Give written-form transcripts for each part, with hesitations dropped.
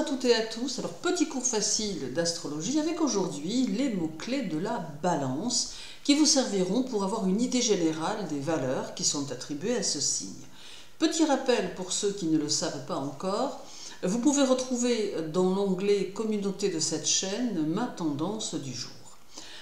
à toutes et à tous. Alors, petit cours facile d'astrologie avec aujourd'hui les mots-clés de la balance qui vous serviront pour avoir une idée générale des valeurs qui sont attribuées à ce signe. Petit rappel pour ceux qui ne le savent pas encore, vous pouvez retrouver dans l'onglet Communauté de cette chaîne ma tendance du jour.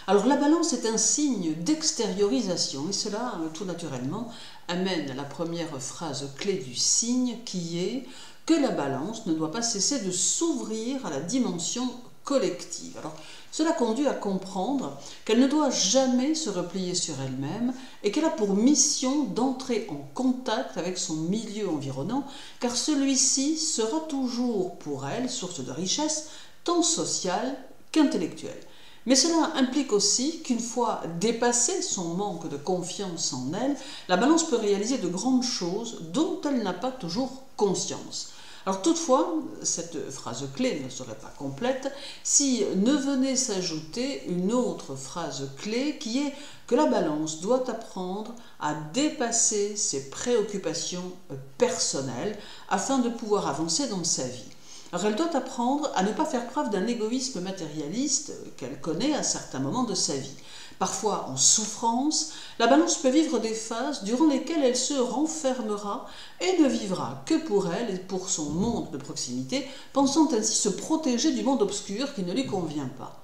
Alors la balance est un signe d'extériorisation et cela, tout naturellement, amène à la première phrase clé du signe qui est que la balance ne doit pas cesser de s'ouvrir à la dimension collective. Alors, cela conduit à comprendre qu'elle ne doit jamais se replier sur elle-même et qu'elle a pour mission d'entrer en contact avec son milieu environnant, car celui-ci sera toujours pour elle source de richesse, tant sociale qu'intellectuelle. Mais cela implique aussi qu'une fois dépassé son manque de confiance en elle, la balance peut réaliser de grandes choses dont elle n'a pas toujours conscience. Alors toutefois, cette phrase clé ne serait pas complète si ne venait s'ajouter une autre phrase clé qui est que la balance doit apprendre à dépasser ses préoccupations personnelles afin de pouvoir avancer dans sa vie. Alors elle doit apprendre à ne pas faire preuve d'un égoïsme matérialiste qu'elle connaît à certains moments de sa vie. Parfois en souffrance, la balance peut vivre des phases durant lesquelles elle se renfermera et ne vivra que pour elle et pour son monde de proximité, pensant ainsi se protéger du monde obscur qui ne lui convient pas.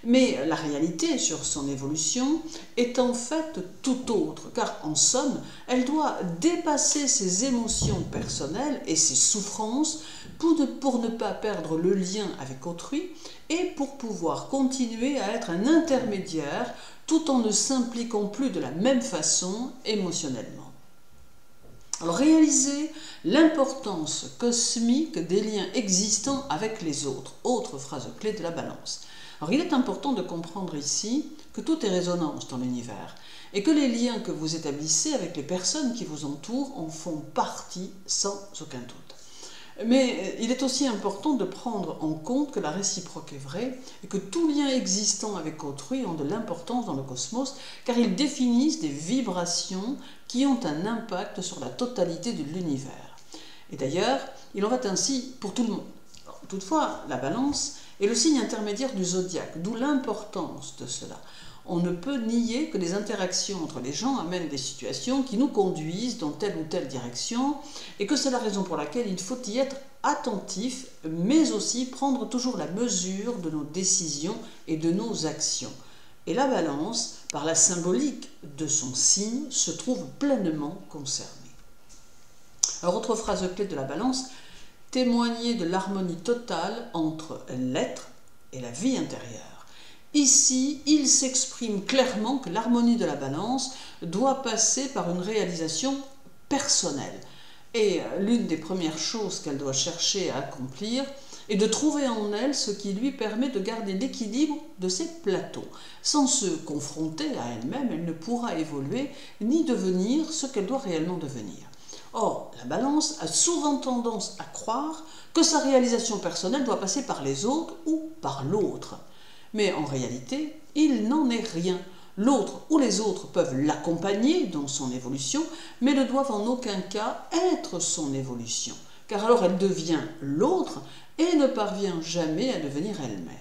Mais la réalité sur son évolution est en fait tout autre, car en somme, elle doit dépasser ses émotions personnelles et ses souffrances pour ne pas perdre le lien avec autrui et pour pouvoir continuer à être un intermédiaire tout en ne s'impliquant plus de la même façon émotionnellement. Alors réaliser l'importance cosmique des liens existants avec les autres, autre phrase clé de la balance. Alors il est important de comprendre ici que tout est résonance dans l'univers et que les liens que vous établissez avec les personnes qui vous entourent en font partie sans aucun doute. Mais il est aussi important de prendre en compte que la réciproque est vraie et que tout lien existant avec autrui ont de l'importance dans le cosmos car ils définissent des vibrations qui ont un impact sur la totalité de l'univers. Et d'ailleurs, il en va ainsi pour tout le monde. Alors, toutefois, la balance est le signe intermédiaire du zodiaque, d'où l'importance de cela. On ne peut nier que les interactions entre les gens amènent des situations qui nous conduisent dans telle ou telle direction et que c'est la raison pour laquelle il faut y être attentif, mais aussi prendre toujours la mesure de nos décisions et de nos actions. Et la balance, par la symbolique de son signe, se trouve pleinement concernée. Alors, autre phrase clé de la balance, témoigner de l'harmonie totale entre l'être et la vie intérieure. Ici, il s'exprime clairement que l'harmonie de la balance doit passer par une réalisation personnelle. Et l'une des premières choses qu'elle doit chercher à accomplir est de trouver en elle ce qui lui permet de garder l'équilibre de ses plateaux. Sans se confronter à elle-même, elle ne pourra évoluer ni devenir ce qu'elle doit réellement devenir. Or, la balance a souvent tendance à croire que sa réalisation personnelle doit passer par les autres ou par l'autre. Mais en réalité, il n'en est rien. L'autre ou les autres peuvent l'accompagner dans son évolution, mais ne doivent en aucun cas être son évolution, car alors elle devient l'autre et ne parvient jamais à devenir elle-même.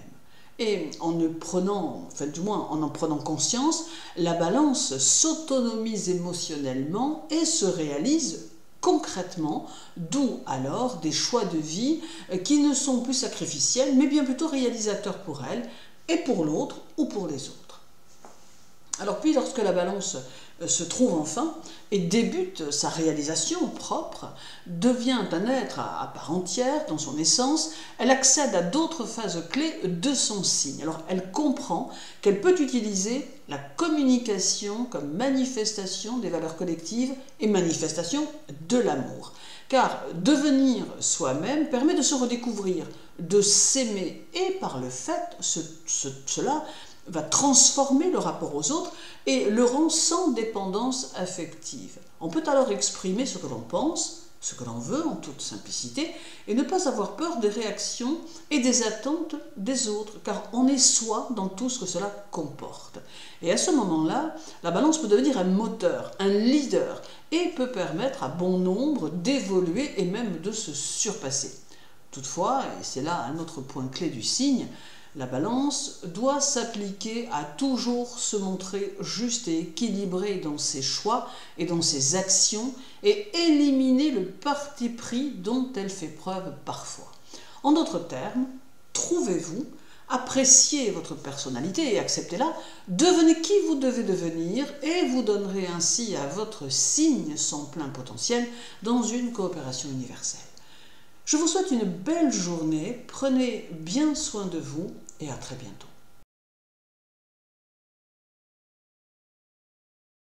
Et en en prenant conscience, la balance s'autonomise émotionnellement et se réalise concrètement, d'où alors des choix de vie qui ne sont plus sacrificiels, mais bien plutôt réalisateurs pour elle, et pour l'autre ou pour les autres. Alors puis lorsque la balance se trouve enfin et débute sa réalisation propre, devient un être à part entière dans son essence, elle accède à d'autres phases clés de son signe. Alors elle comprend qu'elle peut utiliser la communication comme manifestation des valeurs collectives et manifestation de l'amour. Car devenir soi-même permet de se redécouvrir, de s'aimer et par le fait, cela va transformer le rapport aux autres et le rend sans dépendance affective. On peut alors exprimer ce que l'on pense, ce que l'on veut en toute simplicité et ne pas avoir peur des réactions et des attentes des autres, car on est soi dans tout ce que cela comporte. Et à ce moment-là, la balance peut devenir un moteur, un leader et peut permettre à bon nombre d'évoluer et même de se surpasser. Toutefois, et c'est là un autre point clé du signe, la balance doit s'appliquer à toujours se montrer juste et équilibrée dans ses choix et dans ses actions et éliminer le parti pris dont elle fait preuve parfois. En d'autres termes, trouvez-vous, appréciez votre personnalité et acceptez-la, devenez qui vous devez devenir et vous donnerez ainsi à votre signe son plein potentiel dans une coopération universelle. Je vous souhaite une belle journée, prenez bien soin de vous et à très bientôt.